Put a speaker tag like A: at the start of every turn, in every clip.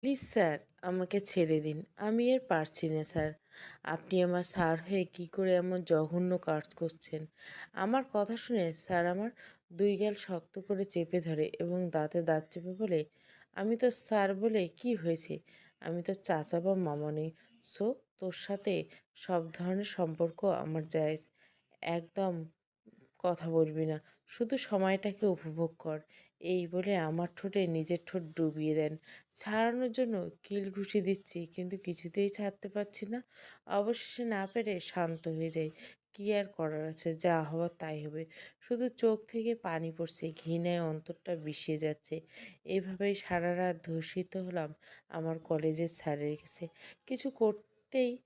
A: Please sir, আমাকে ছেড়ে দিন। আমি আর পারছি না স্যার। আপনি আমার স্যার হয়ে কী করে এমন জঘন্য কাজ করছেন? আমার কথা শুনে স্যার আমার ২ গাল শক্ত করে চেপে ধরে এবং দাঁতে দাঁত চেপে বলে, "আমি তো স্যার বলে কি হয়েছে? আমি তো চাচা বা মামা নই। সো তোর সাথে সব ধরনের সম্পর্ক আমার জায়েজ। একদম কথা বলবি না। শুধু সময়টাকে উপভোগ কর।" এই বলে আমার ঠোঁটে নিজের ঠোঁট ডুবিয়ে দেন। ছাড়ানোর জন্য কিল ঘুষি দিচ্ছি কিন্তু কিছুতেই ছাড়তে পারছি না। অবশেষে না পেরে শান্ত হয়ে যাই। কি আর করার আছে? যা হওয়ার তাই হবে। শুধু চোখ থেকে পানি পড়ছে, ঘৃণায় অন্তরটা বিষিয়ে যাচ্ছে। এভাবেই সারা রাত ধর্ষিত হলাম আমার কলেজের স্যারের কাছে। কিছু করতেই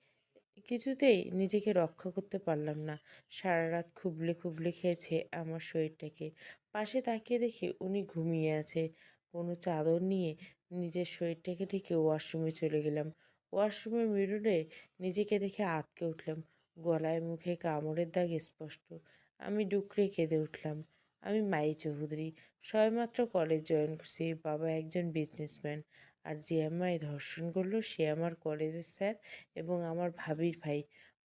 A: কিছুতেই নিজেকে রক্ষা করতে পারলাম না। সারারাত খুবলে খুবলে খেয়েছে আমার শরীরটাকে। পাশে তাকিয়ে দেখি উনি ঘুমিয়ে আছে। কোনো চাদর নিয়ে নিজের শরীরটাকে ঢেকে ওয়াশরুমে চলে গেলাম। ওয়াশরুমের মিররে নিজেকে দেখে আঁতকে উঠলাম। গলায় মুখে কামড়ের দাগ স্পষ্ট। আমি ডুকরে কেঁদে উঠলাম। আমি মাই চৌধুরী। সবেমাত্র কলেজ জয়েন করছি। বাবা একজন বিজনেসম্যান। আর যে আমায় ধর্ষণ করলো সে আমার কলেজের স্যার এবং আমার ভাবির ভাই।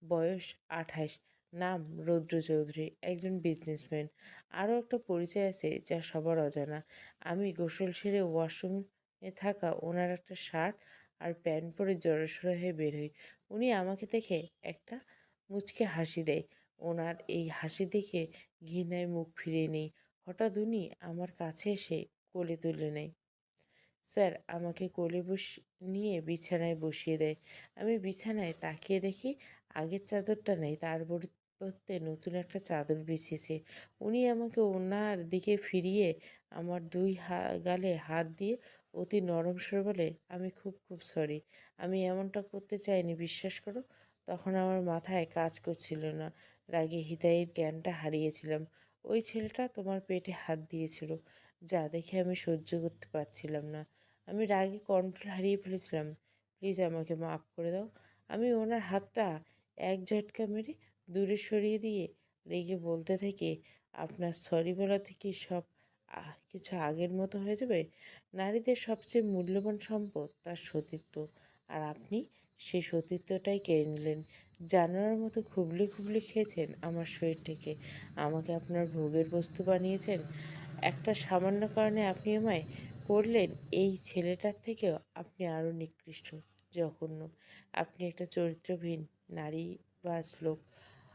A: বয়স ২৮। নাম রৌদ্র চৌধুরী। একজন বিজনেসম্যান। আরও একটা পরিচয় আছে যা সবার অজানা। আমি গোসল সেরে ওয়াশরুমে থাকা ওনার একটা শার্ট আর প্যান্ট পরে জড়সড় হয়ে বের হই। উনি আমাকে দেখে একটা মুচকে হাসি দেয়। ওনার এই হাসি দেখে ঘৃণায় মুখ ফিরিয়ে নেই। হঠাৎ উনি আমার কাছে এসে কোলে তুলে নেয়। স্যার আমাকে কোলে নিয়ে বিছানায় বসিয়ে দেয়। আমি বিছানায় তাকিয়ে দেখি আগের চাদরটা নেই, তার পরিবর্তে নতুন একটা চাদর বিছিয়েছে। উনি আমাকে ওনার দিকে ফিরিয়ে আমার দুই গালে হাত দিয়ে অতি নরম স্বরে বলে, "আমি খুব খুব সরি। আমি এমনটা করতে চাইনি, বিশ্বাস করো।" তখন আমার মাথায় কাজ করছিল না। রাগে হিতাহিত জ্ঞানটা হারিয়েছিলাম। ওই ছেলেটা তোমার পেটে হাত দিয়েছিল, যা দেখে আমি সহ্য করতে পারছিলাম না। আমি রাগে কন্ট্রোল হারিয়ে ফেলেছিলাম। প্লিজ আমাকে মাফ করে দাও। আমি ওনার হাতটা এক ঝটকা মেরে দূরে সরিয়ে দিয়ে রেগে বলতে থাকি, আপনার সরি বলাতে কি সব কিছু আগের মতো হয়ে যাবে? নারীদের সবচেয়ে মূল্যবান সম্পদ তার সতীত্ব। আর আপনি সেই সতীত্বটাই কেড়ে নিলেন। জানোয়ারের মতো খুবলে খুবলে খেয়েছেন আমার শরীরটাকে। আমাকে আপনার ভোগের বস্তু বানিয়েছেন। একটা সামান্য কারণে আপনি আমায় করলেন এই ছেলেটার থেকেও আপনি আরও নিকৃষ্ট, জঘন্য। আপনি একটা চরিত্রহীন নারীবাজ লোক।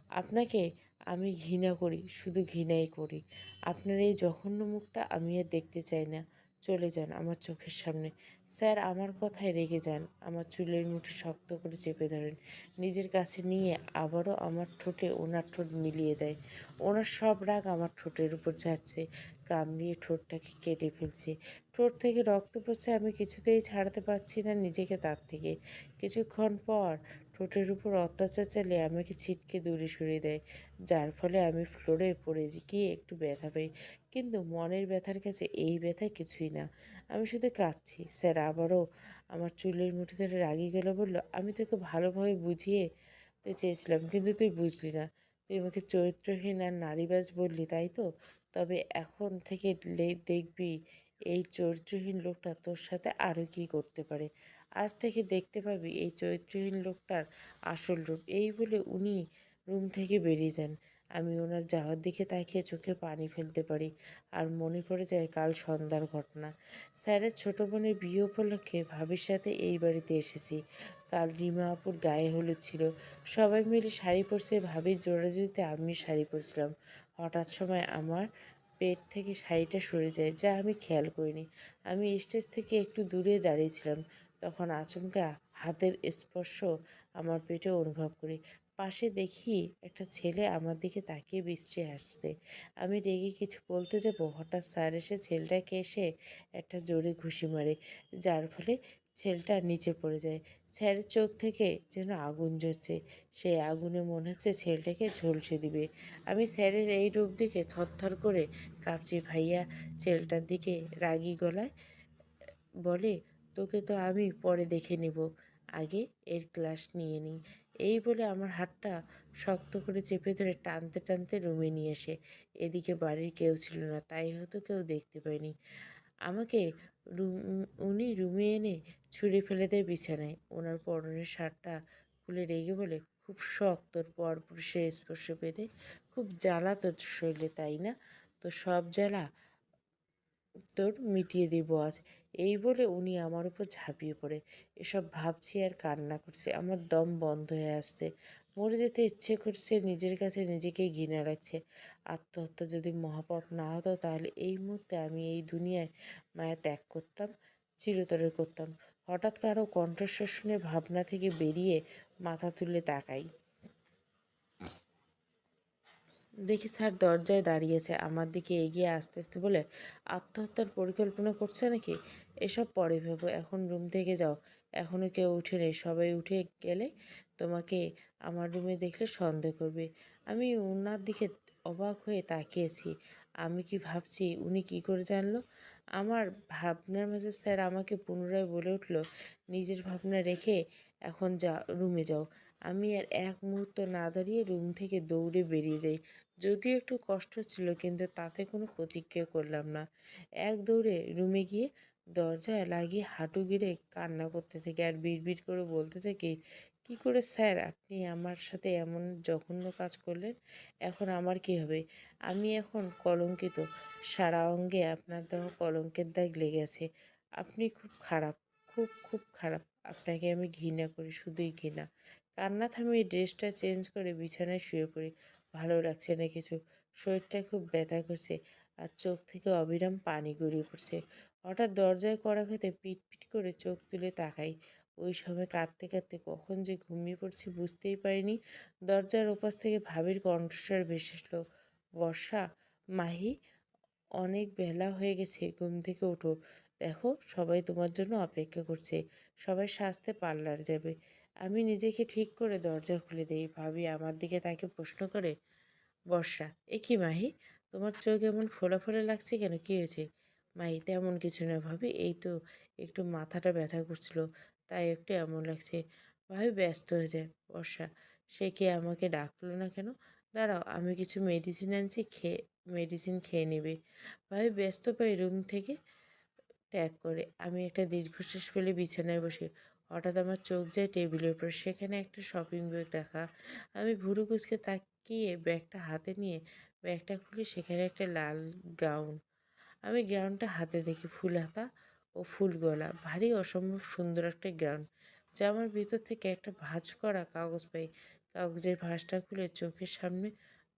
A: আপনাকে আমি ঘৃণা করি, শুধু ঘৃণাই করি। আপনার এই জঘন্য মুখটা আমি আর দেখতে চাই না। চলে যান আমার চোখের সামনে। স্যার আমার কথায় রেগে যান। আমার চুলের মুঠি শক্ত করে চেপে ধরেন। নিজের কাছে নিয়ে আবারও আমার ঠোঁটে ওনার ঠোঁট মিলিয়ে দেয়। ওনার সব রাগ আমার ঠোঁটের উপর যাচ্ছে, কামড়িয়ে ঠোঁটটাকে কেটে ফেলছে। ঠোঁট থেকে রক্ত পড়ছে, আমি কিছুতেই ছাড়াতে পারছি না নিজেকে তার থেকে। কিছুক্ষণ পর ঠোঁটের উপর অত্যাচার চালিয়ে আমাকে ছিটকে দূরে সরিয়ে দেয়, যার ফলে আমি ফ্লোরে পড়ে গিয়ে একটু ব্যথা পাই। কিন্তু মনের ব্যথার কাছে এই ব্যথা কিছুই না। আমি শুধু কাঁদছি। স্যার আবারও আমার চুলের মুঠি ধরে রাগী গেলে বলল, "আমি তোকে ভালোভাবে বুঝিয়ে চেয়েছিলাম কিন্তু তুই বুঝলি না। তুই আমাকে চরিত্রহীন আর নারীবাজ বললি, তাই তো? তবে এখন থেকে দেখবি এই চরিত্রহীন লোকটা তোর সাথে আরও কী করতে পারে। আজ থেকে দেখতে পাবি এই চরিত্রহীন লোকটার আসল রূপ।" এই বলে উনি রুম থেকে বেরিয়ে যান। আমি ওনার যাওয়ার দিকে তাকিয়ে চোখে পানি ফেলতে পারি আর মনে পড়ে যায় কাল সন্ধ্যার ঘটনা। স্যারের ছোট বোনের বিয়ে উপলক্ষে ভাবির সাথে এই বাড়িতে এসেছি। কাল রিমা আপুর গায়ে হলুদ ছিল। সবাই মিলে শাড়ি পরছে, ভাবির জোড়াজুড়িতে আমিও শাড়ি পরছিলাম। হঠাৎ সময় আমার পেট থেকে শাড়িটা সরে যায়, যা আমি খেয়াল করিনি। আমি স্টেজ থেকে একটু দূরে দাঁড়িয়েছিলাম। তখন আচমকা হাতের স্পর্শ আমার পেটে অনুভব করি। পাশে দেখি একটা ছেলে আমার দিকে তাকিয়ে বিশ্রী হাসছে। আমি রেগে কিছু বলতে যাব, হঠাৎ স্যার এসে ছেলেটাকে এসে একটা জোরে ঘুষি মারে, যার ফলে ছেলেটা নিচে পড়ে যায়। স্যারের চোখ থেকে যেন আগুন জ্বলছে। সেই আগুনে মনে হচ্ছে ছেলেটাকে ঝলসে দিবে। আমি স্যারের এই রূপ দেখে থরথর করে কাঁপছি। ভাইয়া ছেলেটার দিকে রাগী গলায় বলে, "তোকে তো আমি পরে দেখে নেব। আগে এর ক্লাস নিয়ে নিই।" এই বলে আমার হাতটা শক্ত করে চেপে ধরে টানতে টানতে রুমে নিয়ে আসে। এদিকে বাড়ির কেউ ছিল না, তাই হয়তো কেউ দেখতে পায়নি। আমাকে রুম উনি রুমে এনে ছুঁড়ে ফেলে দেয় বিছানায়। ওনার পরনের শার্টটা খুলে রেগে বলে, খুব শখ তোর পরপুরুষের স্পর্শ পেতে, খুব জ্বালা তোর শরীরে তাই না? তো সব জ্বালা তোর মিটিয়ে দিব আজ। এই বলে উনি আমার উপর ঝাঁপিয়ে পড়ে। এসব ভাবছি আর কান্না করছে, আমার দম বন্ধ হয়ে আসছে। মরে যেতে ইচ্ছে করছে, নিজের কাছে নিজেকেই ঘৃণা লাগছে। আত্মহত্যা যদি মহাপাপ না হতো তাহলে এই মুহূর্তে আমি এই দুনিয়ায় মায়া ত্যাগ করতাম, চিরতরে করতাম। হঠাৎ কারো কণ্ঠস্বর শুনে ভাবনা থেকে বেরিয়ে মাথা তুলে তাকাই, দেখি স্যার দরজায় দাঁড়িয়েছে, আমার দিকে এগিয়ে আস্তে আস্তে বলে, আত্মহত্যার পরিকল্পনা করছে নাকি? এসব পরে ভেবো, এখন রুম থেকে যাও। এখনও কেউ উঠেনি, সবাই উঠে গেলে তোমাকে আমার রুমে দেখলে সন্দেহ করবে। আমি ওনার দিকে অবাক হয়ে তাকিয়েছি। আমি কি ভাবছি, উনি কি করে জানলো? আমার ভাবনার মাঝে স্যার আমাকে পুনরায় বলে উঠল, নিজের ভাবনা রেখে এখন রুমে যাও। আমি আর এক মুহূর্ত না দাঁড়িয়ে রুম থেকে দৌড়ে বেরিয়ে যাই। যদিও একটু কষ্ট ছিল, কিন্তু তাতে কোনো প্রতিক্রিয়া করলাম না। এক দৌড়ে রুমে গিয়ে দরজা লাগিয়ে হাঁটু গেড়ে কান্না করতে থাকি আর বিড়বিড় করে বলতে থাকি, কি করে স্যার আপনি আমার সাথে এমন জঘন্য কাজ করলেন? এখন আমার কি হবে? আমি এখন কলঙ্কিত, সারা অঙ্গে আপনার দেওয়া কলঙ্কের দাগ লেগে আছে। আপনি খুব খারাপ, খুব খুব খারাপ। আপনাকে আমি ঘৃণা করি, শুধুই ঘৃণা। কান্না থামিয়ে ড্রেসটা চেঞ্জ করে বিছানায় শুয়ে পড়ি। ভালো লাগছে না কিছু, শরীরটা খুব ব্যথা করছে আর চোখ থেকে অবিরাম পানি গড়িয়ে পড়ছে। হঠাৎ দরজায় কড়াঘাতে পিট পিট করে চোখ তুলে তাকাই। ওই সময় কাঁদতে কাঁদতে কখন যে ঘুমিয়ে পড়ছি বুঝতেই পারিনি। দরজার ওপাশ থেকে ভাবির কণ্ঠস্বর ভেসে এসলো, বর্ষা, মাহি, অনেক বেলা হয়ে গেছে, ঘুম থেকে ওঠো। দেখো সবাই তোমার জন্য অপেক্ষা করছে, সবাই সাজতে পার্লার যাবে। আমি নিজেকে ঠিক করে দরজা খুলে দেই। ভাবি আমার দিকে তাকে প্রশ্ন করে, বর্ষা, এ কি মাহি, তোমার চোখ এমন ফোলা ফোলা লাগছে কেন, কী হয়েছে? মাহি, তেমন কিছু না ভাবি, এই তো একটু মাথাটা ব্যথা করছিল, তাই একটু এমন লাগছে। ভাবি ব্যস্ত হয়ে যায়। বর্ষা, সে কি আমাকে ডাকলো না কেন? দাঁড়াও, আমি কিছু মেডিসিন আনছি, মেডিসিন খেয়ে নেবে। ভাবি ব্যস্ত পাই রুম থেকে ত্যাগ করে। আমি একটা দীর্ঘশ্বাস ফেলে বিছানায় বসি। হঠাৎ আমার চোখ যায় টেবিলের উপর, সেখানে একটা শপিং ব্যাগ রাখা। আমি ভুরু কুঁচকে তাকিয়ে ব্যাগটা হাতে নিয়ে ব্যাগটা খুলে সেখানে একটা লাল গাউন। আমি গাউনটা হাতে দেখি, ফুল হাতা ও ফুল গলা, ভারী অসম্ভব সুন্দর একটা গাউন। জামার ভিতর থেকে একটা ভাঁজ করা কাগজ পাই। কাগজের ভাঁজটা খুলে চোখের সামনে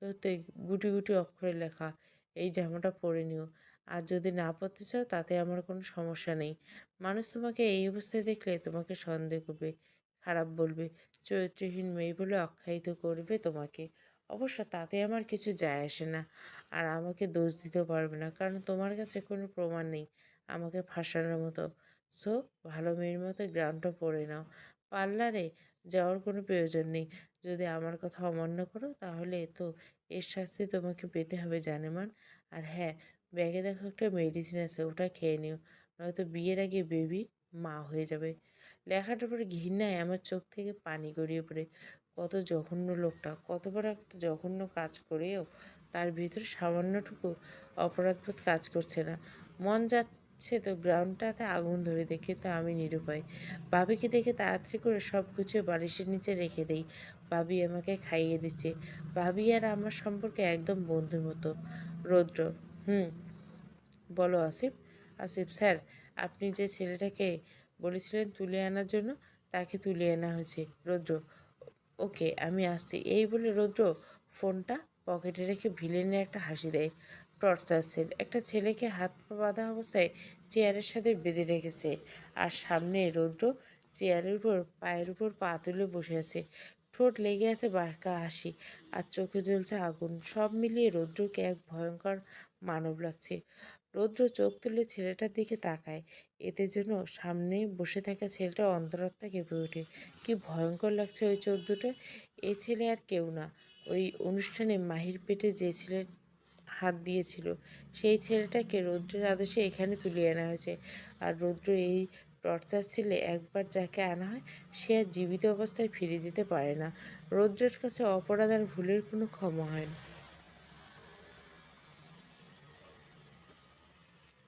A: ধরতে গুটি গুটি অক্ষরে লেখা, এই জামাটা পরে নিও। আর যদি না পরতে চাও তাতে আমার কোনো সমস্যা নেই। মানুষ তোমাকে এই অবস্থায় দেখলে তোমাকে সন্দেহ করবে, খারাপ বলবে, চরিত্রহীন মেয়ে বলে আখ্যায়িত করবে তোমাকে। অবশ্য তাতে আমার কিছু যায় আসে না। আর আমাকে দোষ দিতেও পারবে না, কারণ তোমার কাছে কোনো প্রমাণ নেই আমাকে ফাঁসানোর মতো। সো ভালো মেয়ের মতো গ্রাউন্ডটা পরে নাও। পার্লারে যাওয়ার কোনো প্রয়োজন নেই। যদি আমার কথা অমান্য করো তাহলে তো এর শাস্তি তোমাকে পেতে হবে জানেমান। আর হ্যাঁ, ব্যাগে দেখো একটা মেডিসিন আছে, ওটা খেয়ে নিও, নয়তো বিয়ের আগে বেবির মা হয়ে যাবে। লেখাটার পরে ঘৃণায় আমার চোখ থেকে পানি গড়িয়ে পড়ে। কত জঘন্য লোকটা, কত বড় একটা জঘন্য কাজ করেও তার ভিতরে সামান্যটুকু অপরাধবোধ কাজ করছে না। মন যাচ্ছে তো গ্রাউন্ডটাতে আগুন ধরে দেয়, কিন্তু আমি নিরুপায়। ভাবিকে দেখে তাড়াতাড়ি করে সব গুছিয়ে বালিশের নিচে রেখে দেই। ভাবি আমাকে খাইয়ে দিচ্ছে। ভাবি আর আমার সম্পর্কে একদম বন্ধুর মতো। রৌদ্র, হুম, বলো আসিফ। আসিফ স্যার, আপনি যে ছেলেটাকে বলেছিলেন তুলে আনার জন্য, তাকে তুলে আনা হয়েছে। রৌদ্র, ওকে আমি আসছি। এই বলে রৌদ্র ফোনটা পকেটে রেখে ভিলেনের একটা হাসি দেয়। টর্চার সেল একটা ছেলেকে হাত পা বাঁধা অবস্থায় চেয়ারের সাথে বেঁধে রেখেছে, আর সামনে রৌদ্র চেয়ারের উপর পায়ের উপর পা তুলে বসে আছে। ঠোঁট লেগে আছে বাঁকা হাসি, আর চোখে জ্বলছে আগুন। সব মিলিয়ে রৌদ্রকে এক ভয়ঙ্কর মানব লাগছে। রৌদ্র চোখ তুলে ছেলেটার দিকে তাকায়, এতে যেন সামনে বসে থাকা ছেলেটা অন্তরাত্মা কেঁপে ওঠে। কি ভয়ঙ্কর লাগছে ওই চোখ দুটো। এ ছেলে আর কেউ না, ওই অনুষ্ঠানে মাহির পেটে যে ছেলে হাত দিয়েছিল, সেই ছেলেটাকে রৌদ্রের আদেশে এখানে তুলে আনা হয়েছে। আর রৌদ্র এই টর্চার ছেলে, একবার যাকে আনা হয় সে আর জীবিত অবস্থায় ফিরে যেতে পারে না। রৌদ্রের কাছে অপরাধ আর ভুলের কোনো ক্ষমা হয় না।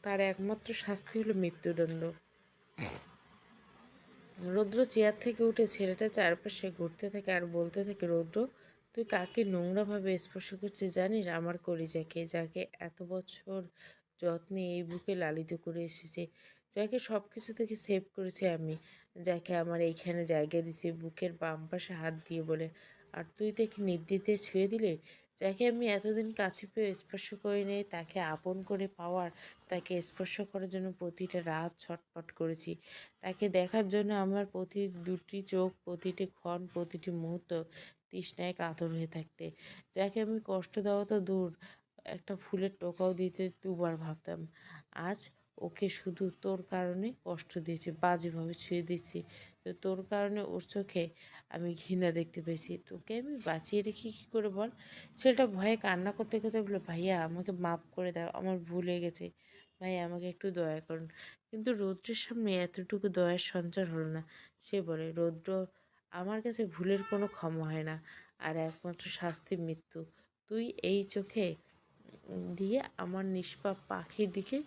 A: তার একমাত্র শাস্তি হলো মৃত্যুদণ্ড। রৌদ্র চেয়ার থেকে উঠে ছেলেটা চারপাশে ঘুরতে থাকে আর বলতে থাকে, রৌদ্র, তুই কাকে নোংরাভাবে স্পর্শ করছিস জানিস? আমার কলিজাকে, যাকে এত বছর যত্নে এই বুকে লালিত করে এসেছে, যাকে সব কিছু থেকে সেভ করেছি আমি, যাকে আমার এইখানে জায়গা দিছে বুকের বাম পাশে হাত দিয়ে বলে, আর তুই তাকে নির্দ্বিধায় ছুঁয়ে দিলে, যাকে আমি এতদিন কাছে পেয়ে স্পর্শ করি নাই, তাকে আপন করে পাওয়ার, তাকে স্পর্শ করার জন্য প্রতিটা রাত ছটফট করেছি, তাকে দেখার জন্য আমার প্রতি দুটি চোখ, প্রতিটি ক্ষণ, প্রতিটি মুহূর্ত তৃষ্ণায় কাতর হয়ে থাকতে, যাকে আমি কষ্ট দেওয়া তো দূর, একটা ফুলের টোকাও দিতে দুবার ভাবতাম। আজ ওকে শুধু তোর কারণে কষ্ট দিয়েছি, বাজেভাবে ছুঁয়ে দিচ্ছি, তো তোর কারণে ওর চোখে আমি ঘৃণা দেখতে পেয়েছি, তোকে আমি বাঁচিয়ে রেখি কী করে বল? ছেলেটা ভয়ে কান্না করতে করতে বললো, ভাইয়া আমাকে মাফ করে দাও, আমার ভুল হয়ে গেছে, ভাইয়া আমাকে একটু দয়া করুন। কিন্তু রৌদ্রের সামনে এতটুকু দয়ার সঞ্চার হলো না। সে বলে, রৌদ্র, আমার কাছে ভুলের কোনো ক্ষমা হয় না, আর একমাত্র শাস্তি মৃত্যু। তুই এই চোখে দিয়ে আমার নিষ্পাপ পাখির দিকে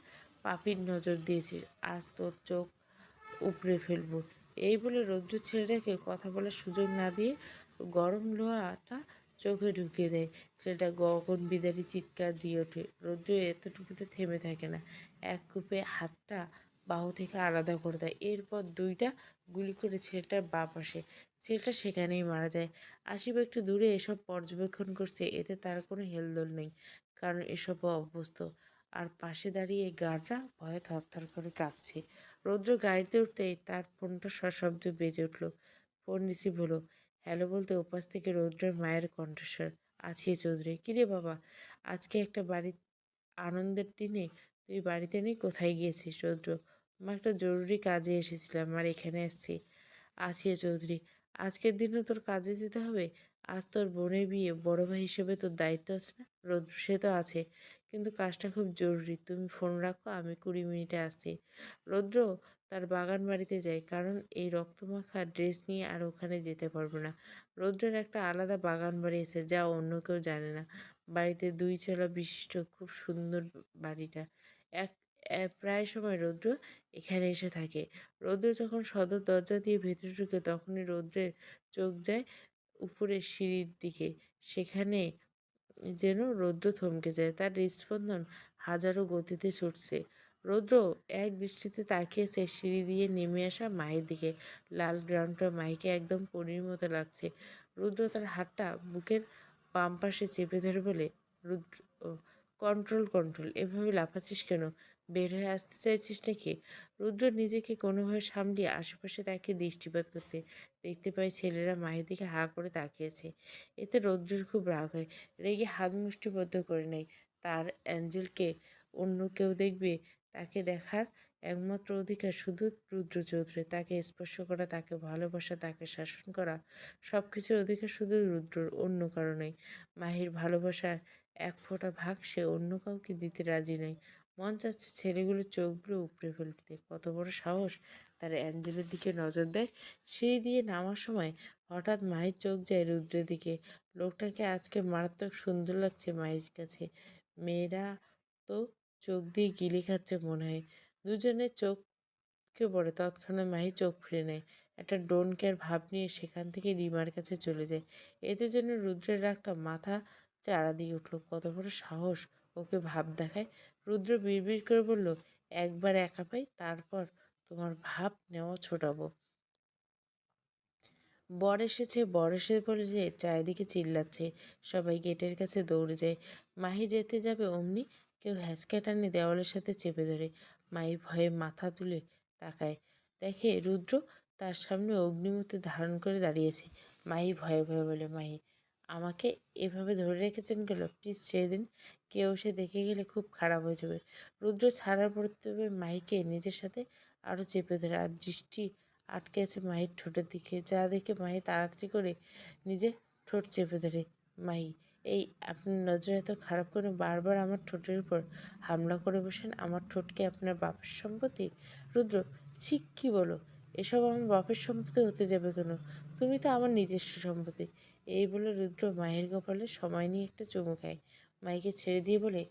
A: পাপির নজর দিয়েছিস, আজ তোর চোখ উপড়ে ফেলবো। এই বলে রৌদ্র ছেলেটাকে কথা বলার সুযোগ না দিয়ে গরম লোহাটা চোখে ঢুকিয়ে দেয়। ছেলেটা গগন বিদারী চিৎকার দিয়ে ওঠে। রৌদ্র এতটুকুতে থেমে থাকে না, এক কূপে হাতটা বাহু থেকে আলাদা করে দেয়, এরপর দুইটা গুলি করে ছেলেটার বাঁ পাশে। ছেলেটা সেখানেই মারা যায়। আশিফ একটু দূরে এসব পর্যবেক্ষণ করছে, এতে তার কোনো হেলদোল নেই, কারণ এসবও অভ্যস্ত। আর পাশে দাঁড়িয়ে গার্ডরা ভয়ে থরথর করে কাঁপছে। রৌদ্র গাড়িতে উঠতেই তার ফোনটা সশব্দে বেজে উঠল। ফোন রিসিভ হলো। হ্যালো বলতে ওপাশ থেকে রৌদ্রের মায়ের কণ্ঠস্বর। আছিয়ে চৌধুরী, কিরে বাবা, আজকে একটা বাড়ি আনন্দের দিনে তুই বাড়িতে নেই, কোথায় গিয়েছিস? রৌদ্র, আমার একটা জরুরি কাজে এসেছিলাম আর এখানে এসছি। আসিয়া চৌধুরী, আজকের দিনও তোর কাজে যেতে হবে? আজ তোর বোনের বিয়ে, বড় ভাই হিসেবে তোর দায়িত্ব আছে না? রৌদ্র, সে তো আছে, কিন্তু কাজটা খুব জরুরি, তুমি ফোন রাখো, আমি 20 মিনিটে আসছি। রৌদ্র তার বাগান বাড়িতে যায়, কারণ এই রক্তমাখা ড্রেস নিয়ে আর ওখানে যেতে পারবো না। রৌদ্রের একটা আলাদা বাগান বাড়ি আছে, যা অন্য কেউ জানে না। বাড়িতে 2 তলা বিশিষ্ট, খুব সুন্দর বাড়িটা। এক প্রায় সময় রৌদ্র এখানে এসে থাকে। রৌদ্র যখন সদর দরজা দিয়ে ভেতরে ঢুকে, তখনই রৌদ্রের চোখ যায় উপরের সিঁড়ির দিকে। সেখানে যেন রৌদ্র থমকে যায়, তার হৃদস্পন্দন হাজারো গতিতে ছুটছে। রৌদ্র এক দৃষ্টিতে তাকিয়েছে সিঁড়ি দিয়ে নেমে আসা মায়ের দিকে। লাল গ্রাউন্ডটা মাইকে একদম পরীর মতো লাগছে। রুদ্র তার হাতটা বুকের বাম পাশে চেপে ধরে বলে, রুদ্র, ও, কন্ট্রোল কন্ট্রোল, এভাবে লাফাচ্ছিস কেন? বের হয়ে আসতে চাইছিস নাকি? রুদ্র নিজেকে কোনোভাবে সামলিয়ে আশেপাশে তাকে দৃষ্টিপাত করতে দেখতে পায় ছেলেরা মায়ের দিকে হা করে তাকিয়েছে। এতে রৌদ্রের খুব রাগ হয়। রেগে হাত মুষ্টিবদ্ধ করে নেয়। তার অ্যাঞ্জেলকে অন্য কেউ দেখবে, তাকে দেখার একমাত্র অধিকার শুধু রুদ্র চৌধুরী। তাকে স্পর্শ করা, তাকে ভালোবাসা, তাকে শাসন করা, সব কিছুর অধিকার শুধু রুদ্রর, অন্য কারো নয়। মাহির ভালোবাসার এক ফোঁটা ভাগ সে অন্য কাউকে দিতে রাজি নয়। মন চাচ্ছে ছেলেগুলোর চোখগুলো উপড়ে ফেলতে। কত বড় সাহস! তার অ্যাঞ্জেলের দিকে নজর দেয়। সিঁড়ি দিয়ে নামার সময় হঠাৎ মাহির চোখ যায় রুদ্রের দিকে। লোকটাকে আজকে মারাত্মক সুন্দর লাগছে মাহির কাছে। মেয়েরা তো চোখ দিয়ে গিলে খাচ্ছে মনে হয়। দুজনের চোখকে পড়ে, তৎক্ষণাৎ মাহি চোখ ফিরে নেয়। একটা ডোন্ট কেয়ার ভাব নিয়ে সেখান থেকে রিমার কাছে চলে যায়। এতে যেন রুদ্রের রাগটা মাথা চাড়া দিয়ে উঠল। কত বড় সাহস ওকে ভাব দেখায়! রুদ্র বিড়বিড় করে বলল, একবার একা পাই, তারপর তোমার ভাব নেওয়া ছোটাবো। বর এসেছে, বর এসে বলে যে চারিদিকে চিল্লাচ্ছে। সবাই গেটের কাছে দৌড়ে যায়। মাহি যেতে যাবে অমনি কেউ হ্যাঁচকা টানে দেওয়ালের সাথে চেপে ধরে। মাহি ভয়ে মাথা তুলে তাকায়, দেখে রুদ্র তার সামনে অগ্নিমূর্তি ধারণ করে দাঁড়িয়েছে। মাহি ভয়ে ভয়ে বলে, মাহি, আমাকে এভাবে ধরে রেখেছেন কেন? প্লিজ ছেড়ে দিন, কেউ সে দেখে গেলে খুব খারাপ হয়ে যাবে। রুদ্র ছাড়ার প্রত্যেবে মাহিকে নিজের সাথে আরও চেপে ধরে, আর দৃষ্টি আটকে আছে মাহির ঠোঁটের দিকে, যা দেখে মাহি তাড়াতাড়ি করে নিজের ঠোঁট চেপে ধরে। মাহি, এই আপনার নজর এত খারাপ করে বারবার আমার ঠোঁটের উপর হামলা করে বসেন? আমার ঠোঁটকে আপনার বাপের সম্পত্তি? রুদ্র, ছি, কি বলো? এসব আমার বাপের সম্পত্তি হতে যাবে কেন? তুমি তো আমার নিজস্ব সম্পত্তি। এই বলে রুদ্র মাহির কপালে সময় নিয়ে একটা চুমু খায়। মাহিকে ছেড়ে দিয়ে বলে,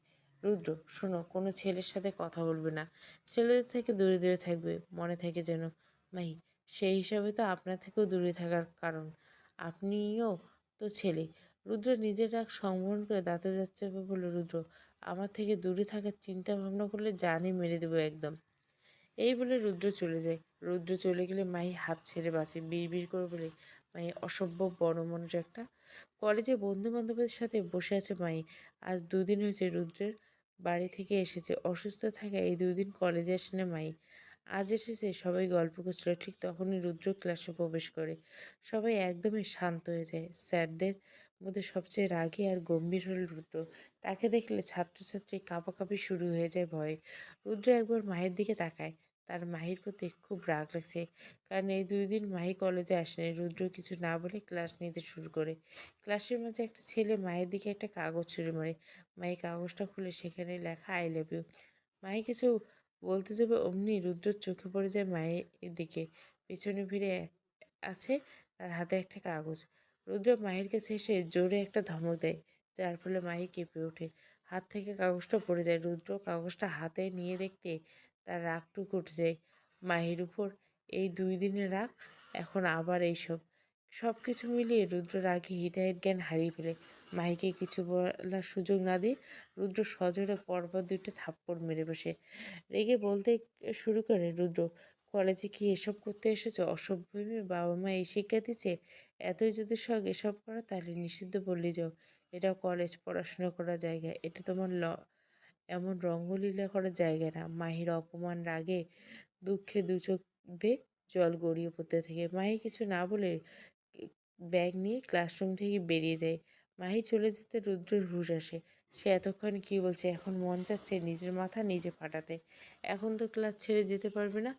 A: রুদ্র শোনো, কোনো ছেলের সাথে কথা বলবে না, ছেলেদের থেকে দূরে দূরে থাকবে, মনে থাকে যেন। মাহি সেই হিসাবে তো আপনার থেকেও দূরে থাকার কারণ। আপনিও তো ছেলে। রুদ্র নিজের রাগ সংবরণ করে দাঁতে দাঁত চেপে বলল, রুদ্র, আমার থেকে দূরে থাকার চিন্তা ভাবনা করলে জানই মেরে দেবো একদম। এই বলে রুদ্র চলে যায়। রুদ্র চলে গেলে মাহি হাঁপ ছেড়ে বাঁচে। বিড়বিড় করে বলে, মাহি অসভ্য বড় মনের একটা। কলেজে বন্ধু বান্ধবের সাথে বসে আছে মাহি। আজ দুদিন হয়েছে রুদ্রের বাড়ি থেকে এসেছে। অসুস্থ থাকায় এই দুদিন কলেজে আসে না মাহি। আজ এসেছে। সবাই গল্প করছিল। ঠিক তখনই রুদ্র ক্লাসে প্রবেশ করে। সবাই একদমই শান্ত হয়ে যায়। স্যারদের মধ্যে সবচেয়ে রাগী আর গম্ভীর হল রুদ্র। তাকে দেখলে ছাত্রছাত্রী কাঁপাকাঁপি শুরু হয়ে যায় ভয়ে। রুদ্র একবার মায়ের দিকে তাকায়। তার মাহির প্রতি খুব রাগ লাগছে, কারণ এই 2 দিন মাহি কলেজে আসেনি। রুদ্র কিছু না বলে ক্লাস নিতে শুরু করে। ক্লাসের মাঝে একটা ছেলে মায়ের দিকে একটা কাগজ ছুঁড়ে মারে। মাহি কাগজটা খুলে সেখানে লেখা আই লাভ ইউ। মাহি কিছু বলতে যাবে অমনি রুদ্রর চোখে পড়ে যায় মায়ের দিকে। পেছনে ফিরে আছে, তার হাতে একটা কাগজ। রুদ্র মাহির কাছে এসে জোরে একটা ধমক দেয়, যার ফলে মাহি কেঁপে ওঠে। হাত থেকে কাগজটা পড়ে যায়। রুদ্র কাগজটা হাতে নিয়ে দেখতে তার রাগটুকু উঠে যায় মাহির উপর। এই 2 দিনের রাগ, এখন আবার এইসব। সব কিছু মিলিয়ে রুদ্র রাগে হিতাহিত জ্ঞান হারিয়ে ফেলে। মাহিকে কিছু বলার সুযোগ না দিয়ে রুদ্র সজোরে পরপর 2টা থাপ্পড় মেরে বসে। রেগে বলতে শুরু করে, রুদ্র, কলেজে কি এসব করতে এসেছো? অসভ্য মেয়ে, বাবা মা এই শিক্ষা দিচ্ছে? এতই যদি শখ এসব করা, তাহলে নিষিদ্ধ বললে যাও। এটা কলেজ, পড়াশোনা করার জায়গা। এটা তোমার এমন রঙ্গলীলা করার জায়গা না। মাহির অপমান, রাগে, দুঃখে দু চোখ বেয়ে জল গড়িয়ে পড়তে থাকে। মাহি কিছু না বলে ব্যাগ নিয়ে ক্লাসরুম থেকে বেরিয়ে যায়। মাহি চলে যেতে রুদ্রের হুঁশ আসে। সে এতক্ষণ কি বলছে, এখন মন চাচ্ছে নিজের মাথা নিজে ফাটাতে। এখন তো ক্লাস ছেড়ে যেতে পারবে না।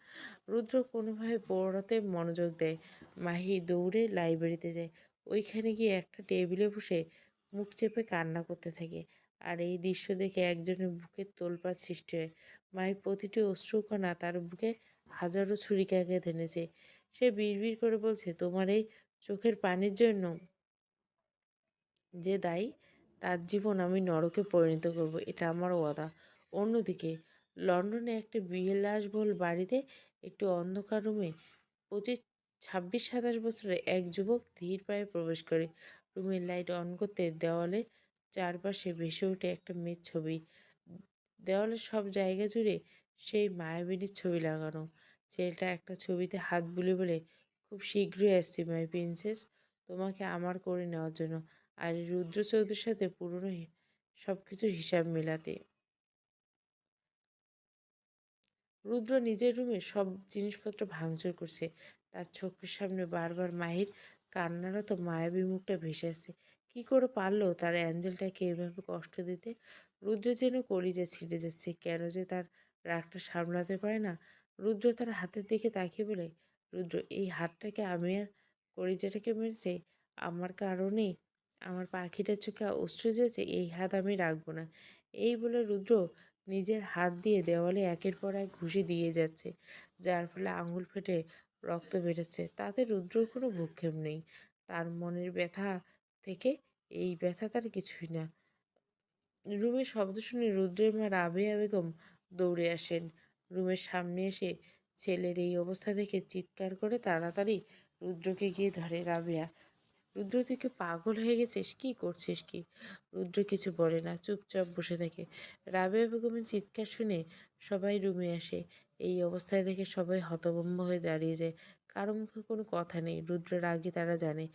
A: রুদ্র কোনোভাবে পড়াতে মনোযোগ দেয়। মাহি দৌড়ে লাইব্রেরিতে যায়। ওইখানে গিয়ে একটা টেবিলে বসে মুখ চেপে কান্না করতে থাকে। আর এই দৃশ্য দেখে একজনের বুকের তোলপাড় সৃষ্টি হয়। মায়ের প্রতিটি অশ্রুকণা তার বুকে হাজারো ছুরিকাঘাত এনেছে। সে বিড়বিড় করে বলছে, তোমার এই চোখের পানির জন্য যে দায়ী, তার জীবন আমি নরকে পরিণত করব, এটা আমার ওয়াদা। অন্যদিকে লন্ডনে একটা বিলাসবহুল বাড়িতে একটু অন্ধকার রুমে 26-27 বছরের এক যুবক ধীর পায়ে প্রবেশ করে। রুমের লাইট অন করতে দেওয়ালে চারপাশে ভেসে ওঠে একটা মেয়ের ছবি। দেওয়ালের সব জায়গা জুড়ে সেই মায়াবিনীর ছবি লাগানো। ছেলেটা একটা ছবিতে হাত বুলিয়ে বলে, খুব শীঘ্রই আসছি মাই প্রিন্সেস, তোমাকে আমার করে নেওয়ার জন্য, আর এই রুদ্র চৌধুরীর সাথে পুরনো সব কিছুর হিসাব মেলাতে। রুদ্র নিজের রুমে সব জিনিসপত্র ভাঙচুর করছে। তার চোখের সামনে বারবার মাহির কান্নারত মায়াবী মুখটা ভেসে আসছে। কি করে পারলো তার অ্যাঞ্জেলটাকে এভাবে কষ্ট দিতে? রুদ্র যেন কলিজা ছিঁড়ে যাচ্ছে। কেন যে তার রাগটা সামলাতে পারে না। রুদ্র তার হাতের দিকে তাকিয়ে বলে, রুদ্র, এই হাতটাকে আমি আর কলিজাটাকে মেরেছে আমার কারণে? আমার পাখিটার চোখে অশ্রু ঝরেছে, এই হাত আমি রাখবো না। এই বলে রুদ্র নিজের হাত দিয়ে দেওয়ালে একের পর এক ঘুষি দিয়ে যাচ্ছে, যার ফলে আঙুল ফেটে রক্ত বেরোচ্ছে। তাতে রুদ্রর কোনো ভ্রুক্ষেপ নেই। তার মনের ব্যথা থেকে এই ব্যথা তার কিছুই না। রুমের শব্দ শুনে রুদ্রের মা রাবেয়া বেগম দৌড়ে আসেন। রুমের সামনে এসে ছেলের এই অবস্থা দেখে চিৎকার করে তাড়াতাড়ি রুদ্রকে গিয়ে ধরে। রাবেয়া, রুদ্র, তুই কি পাগল হয়ে গেছিস? কি করছিস কি? রুদ্র কিছু বলে না, চুপচাপ বসে থাকে। রাবেয়া বেগমের চিৎকার শুনে সবাই রুমে আসে। এই অবস্থায় দেখে সবাই হতভম্ব হয়ে দাঁড়িয়ে যায়। কারো মুখে কোনো কথা নেই। রুদ্রের আগে তারা জানে,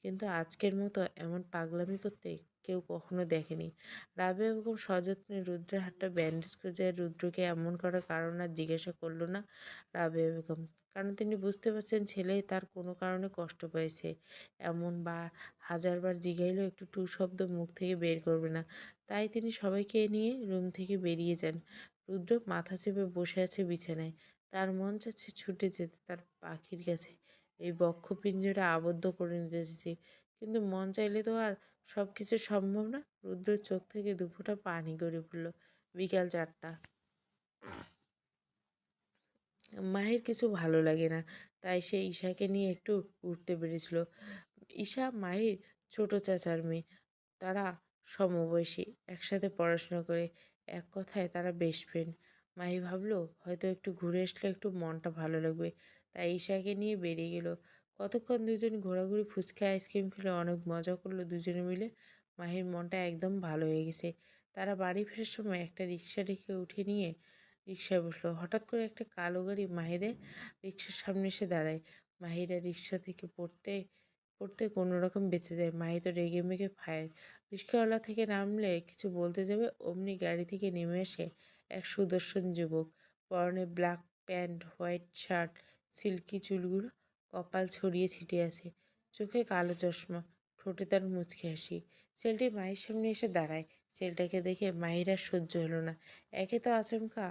A: কিন্তু আজকের মতো এমন পাগলামি করতে কেউ কখনো দেখেনি। রাবেয়া বেগম সযত্নে রুদ্রের হাতটা ব্যান্ডেজ করে যায়। রুদ্রকে এমন করার কারণ আর জিজ্ঞাসা করলো না রাবেয়া বেগম, কারণ তিনি বুঝতে পারছেন ছেলে তার কোনো কারণে কষ্ট পেয়েছে। এমন বা হাজারবার জিগাইলেও একটু টু শব্দ মুখ থেকে বের করবে না। তাই তিনি সবাইকে নিয়ে রুম থেকে বেরিয়ে যান। রুদ্র মাথা চেপে বসে আছে বিছানায়। তার মন চাচ্ছে ছুটে যেতে তার পাখির কাছে। এই বক্ষপিঞ্জরে আবদ্ধ করে নিতে চাইছে, কিন্তু মন চাইলে তো আর সব কিছু সম্ভব না। রুদ্রের চোখ থেকে দুফোঁটা পানি গড়িয়ে পড়ল। বিকাল 4টা। মাহির কিছু ভালো লাগে না, তাই সে ঈশাকে নিয়ে একটু ঘুরতে বেরিয়েছিল। ঈশা মাহির ছোট চাচার মেয়ে। তারা সমবয়সী, একসাথে পড়াশোনা করে। এক কথায় তারা বেস্ট ফ্রেন্ড। মাহি ভাবলো হয়তো একটু ঘুরে আসলে একটু মনটা ভালো লাগবে, তাই ঈশাকে নিয়ে বেরিয়ে গেল। কতক্ষণ দুজন ঘোরাঘুরি, ফুচকা, আইসক্রিম খেলো, অনেক মজা করলো দুজনে মিলে। মাহির মনটা একদম ভালো হয়ে গেছে। তারা বাড়ি ফেরার সময় একটা রিক্সা ডেকে উঠে নিয়ে রিক্সায় বসলো। হঠাৎ করে একটা কালো গাড়ি মাহিদের রিক্সার সামনে এসে দাঁড়ায়। মাহিরা রিক্সা থেকে পড়তে পড়তে কোনো রকম বেঁচে যায়। মাহি তো রেগে মেগে ফায়ার। রিক্সাওয়ালা থেকে নামলে কিছু বলতে যাবে, অমনি গাড়ি থেকে নেমে আসে এক সুদর্শন যুবক। পরনে black pant, white shirt, silky চুলগুলো কপাল ছড়িয়ে ছিটিয়ে আছে, চোখে কালো চশমা, ঠোঁটে তার মুচকি হাসি। ছেলেটি মায়ের সামনে এসে দাঁড়ায়। ছেলেটাকে দেখে মায়ের আর সহ্য হলো না। একে তো আচমকা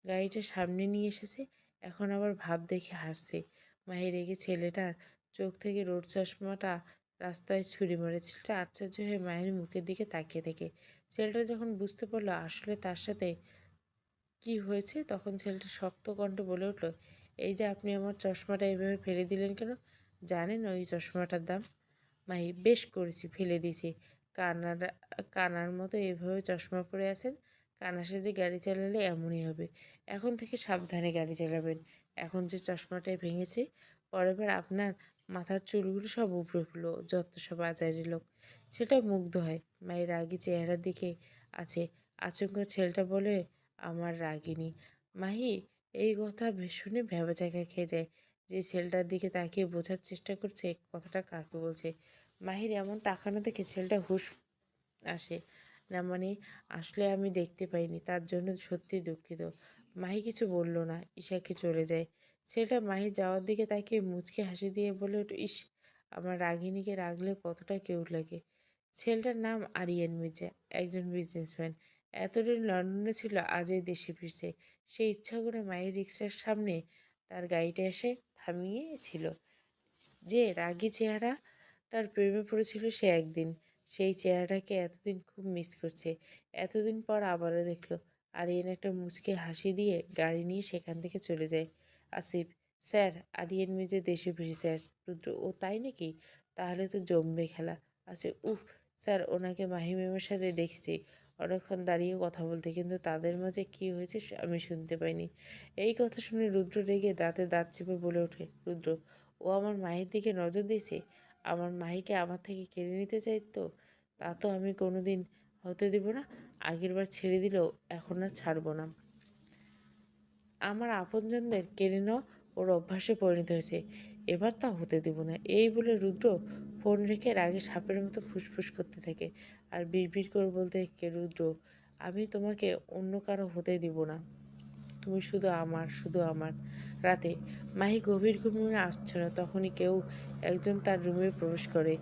A: গাড়িটা সামনে নিয়ে এসেছে, এখন আবার ভাব দেখে হাসছে। মাহি রেগে ছেলেটার চোখ থেকে রোড চশমাটা রাস্তায় ছুঁড়ে মারে। ছেলেটা আশ্চর্য হয়ে মায়ের মুখের দিকে তাকিয়ে থাকে। ছেলেটা যখন বুঝতে পারলো আসলে তার সাথে কি হয়েছে, তখন ছেলেটা শক্ত কণ্ঠে বলে উঠল, এই যে আপনি আমার চশমাটা এভাবে ফেলে দিলেন কেন? জানেন ওই চশমাটার দাম? মাহি, বেশ করেছি, ফেলে দিয়েছি। কানার কানার মতো এভাবে চশমা পরে আছেন। কানা সেজে গাড়ি চালালে এমনই হবে। এখন থেকে সাবধানে গাড়ি চালাবেন। এখন যে চশমাটায় ভেঙেছে, পরের বার আপনার মাথার চুলগুলো সব উপড়ে ফেললো, যত সব আজাইরি লোক। ছেলেটা মুগ্ধ হয় মায়ের রাগী চেহারার দিকে। আছে আচমকা ছেলেটা বলে, আমার রাগিনী। মাহি এই কথা শুনে ভ্যাবাচ্যাকা খেয়ে যায়। যে ছেলেটার দিকে তাকিয়ে বোঝার চেষ্টা করছে কথাটা কাকে বলছে। মাহির এমন তাকানো দেখে ছেলেটা হুঁশ আসে। না মানে, আসলে আমি দেখতে পাইনি, তার জন্য সত্যি দুঃখিত। মাহি কিছু বলল না, ঈশাকে চলে যায়। ছেলেটা মাহি যাওয়ার দিকে তাকিয়ে মুচকে হাসি দিয়ে বলে ওঠে, ইস, আমার রাগিনীকে রাগলে কতটা কিউট লাগে। ছেলেটার নাম আরিয়ান মির্জা, একজন বিজনেসম্যান। এতদিন লন্ডনে ছিল, আজ এই দেশে ফিরছে। সে ইচ্ছা করে মায়ের রিক্সার সামনে তার গাড়িটা এসে থামিয়েছিল। যে রাগী চেহারা তার প্রেমে পড়েছিল সে একদিন, সেই চেহারাটাকে এতদিন খুব মিস করছে। এতদিন পর আবারও দেখলো। আরিয়ান একটা মুচকি হাসি দিয়ে গাড়ি নিয়ে সেখান থেকে চলে যায়। আসিফ, স্যার, আরিয়ান মির্জা দেশে ফিরেছে আজ। রুদ্র, ও তাই নাকি? তাহলে তো জমবে খেলা। আসিফ, উফ স্যার, ওনাকে মাহি ম্যামের সাথে দেখেছি অনেকক্ষণ দাঁড়িয়ে কথা বলতে, কিন্তু তাদের মাঝে কি হয়েছে আমি শুনতে পাইনি। এই কথা শুনে রুদ্র রেগে দাঁতে দাঁত চেপে বলে ওঠে, রুদ্র, ও আমার মাহির দিকে নজর দিয়েছে, আমার মাহিকে আমার থেকে কেড়ে নিতে চাইতো। তা তো আমি কোনো দিন হতে দেব না। আগেরবার ছেড়ে দিলেও এখন আর ছাড়বো না। আমার আপনজনদের কেড়ে নেওয়া ওর অভ্যাসে পরিণত হয়েছে, এবার তা হতে দেব না। এই বলে রুদ্র ফোন রেখে রাগে সাপের মতো ফুসফুস করতে থাকে আর বিড়বিড় করে বলতে থাকে, রুদ্র, আমি তোমাকে অন্য কারো হতে দিব না। তুমি শুধু আমার, শুধু আমার। রাতে মাহি গভীর ঘুমে আচ্ছন্ন, তখনই কেউ একজন তার রুমে প্রবেশ করে।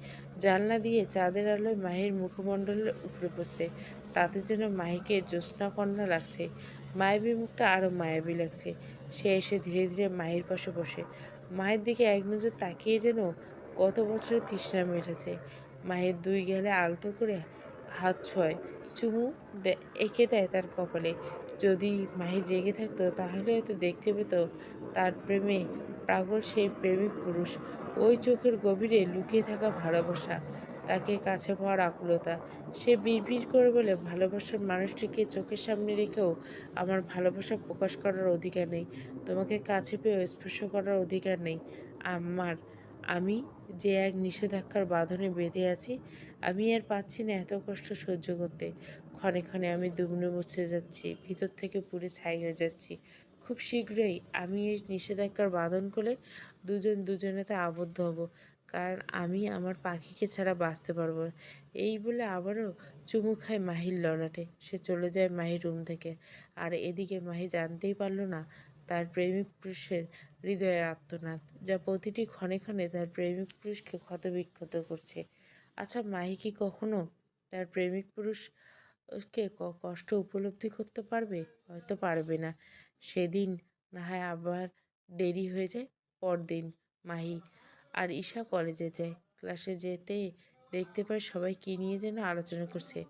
A: জানলা দিয়ে চাঁদের আলোয় মাহির মুখমণ্ডলের উপরে পড়ছে, তাতে যেন মাহিকে জ্যোৎস্নাকন্যা লাগছে। মায়াবী মুখটা আরও মায়াবী লাগছে। সে এসে ধীরে ধীরে মাহির পাশে বসে, মায়ের দিকে এক নজর তাকিয়ে যেন কত বছরের তৃষ্ণা মেটেছে। মায়ের দুই গালে আলতো করে হাত ছোঁয়, চুমু এঁকে দেয় তার কপালে। যদি মাহি জেগে থাকতো তাহলে হয়তো দেখতে পেত তার প্রেমে পাগল সেই প্রেমিক পুরুষ। ওই চোখের গভীরে লুকিয়ে থাকা ভালোবাসা, তাকে কাছে পাওয়ার আকুলতা। সে বিড়বিড় করে বলে, ভালোবাসার মানুষটিকে চোখের সামনে রেখেও আমার ভালোবাসা প্রকাশ করার অধিকার নেই, তোমাকে কাছে পেয়েও স্পর্শ করার অধিকার নেই আমার। আমি যে এক নিষেধাজ্ঞার বাঁধনে বেঁধে আছি, আমি আর পাচ্ছি না এত কষ্ট সহ্য করতে। ক্ষণে ক্ষণে আমি দুমড়ে মুচড়ে যাচ্ছি, ভিতর থেকে পুড়ে ছাই হয়ে যাচ্ছি। খুব শীঘ্রই আমি এই নিষেধাজ্ঞার বাঁধন খুলে দুজন দুজনেতে আবদ্ধ হব, কারণ আমি আমার পাখিকে ছাড়া বাঁচতে পারবো না। এই বলে আবারও চুমু খায় মাহির ললাটে। সে চলে যায় মাহির রুম থেকে। আর এদিকে মাহি জানতেই পারল না তার প্রেমিক পুরুষের হৃদয়ের আর্তনাদ, যা প্রতিটি ক্ষণে ক্ষণে তার প্রেমিক পুরুষকে ক্ষতবিক্ষত করছে। আচ্ছা, মাহি কি কখনো তার প্রেমিক পুরুষকে কষ্ট উপলব্ধি করতে পারবে? হয়তো পারবে না। সেদিন না হয় আবার দেরি হয়ে যায়। পরদিন মাহি আর ঈশা কলেজে যায়। ক্লাসে যেতে দেখতে পায় সবাই কী নিয়ে যেন আলোচনা করছে।